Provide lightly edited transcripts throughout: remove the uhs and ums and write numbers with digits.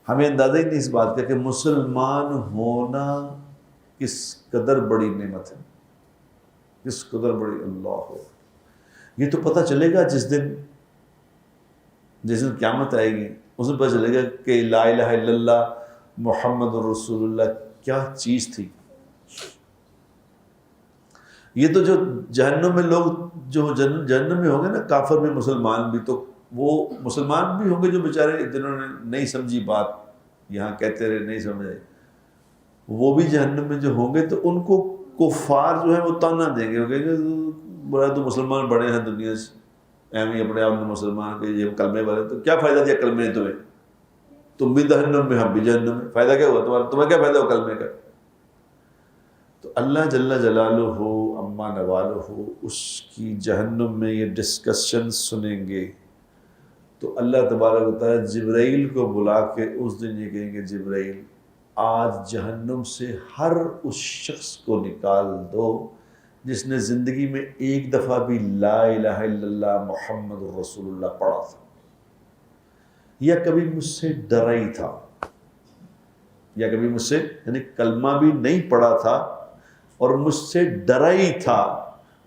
ہمیں اندازہ ہی نہیں اس بات کا کہ مسلمان ہونا کس قدر بڑی نعمت ہے، کس قدر بڑی اللہ ہو۔ یہ تو پتہ چلے گا جس دن قیامت آئے گی، اس دن پتہ چلے گا کہ لا الہ الا اللہ محمد الرسول اللہ کیا چیز تھی۔ یہ تو جو جہنم میں لوگ جو جہنم میں ہوں گے نا، کافر بھی مسلمان بھی، تو وہ مسلمان بھی ہوں گے جو بیچارے جنہوں نے نہیں سمجھی بات، یہاں کہتے رہے نہیں سمجھے، وہ بھی جہنم میں جو ہوں گے تو ان کو کفار جو ہیں وہ تانا دیں گے، وہ کہیں گے بڑا تو مسلمان بڑے ہیں دنیا سے، ایم ہی اپنے آپ میں مسلمان کے یہ کلمے والے، تو کیا فائدہ دیا کلمے نے تمہیں، تم بھی جہنم میں ہم بھی جہنم میں، فائدہ کیا ہوا تمہارا، تمہیں کیا فائدہ ہوا کلمے کا۔ تو اللہ جل جلالہ اما نوالہ اس کی جہنم میں یہ ڈسکشن سنیں گے تو اللہ تبارک و تعالیٰ جبرائیل کو بلا کے اس دن یہ کہیں گے جبرائیل آج جہنم سے ہر اس شخص کو نکال دو جس نے زندگی میں ایک دفعہ بھی لا الہ الا اللہ محمد الرسول اللہ پڑھا تھا، یا کبھی مجھ سے ڈرا ہی تھا، یا کبھی مجھ سے یعنی کلمہ بھی نہیں پڑھا تھا اور مجھ سے ڈرا ہی تھا،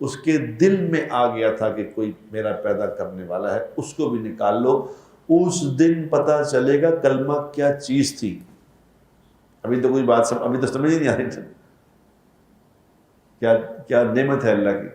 اس کے دل میں آ گیا تھا کہ کوئی میرا پیدا کرنے والا ہے، اس کو بھی نکال لو۔ اس دن پتہ چلے گا کلمہ کیا چیز تھی۔ ابھی تو کوئی بات ابھی تو سمجھ ہی نہیں آ رہی تھی کیا نعمت ہے اللہ کی۔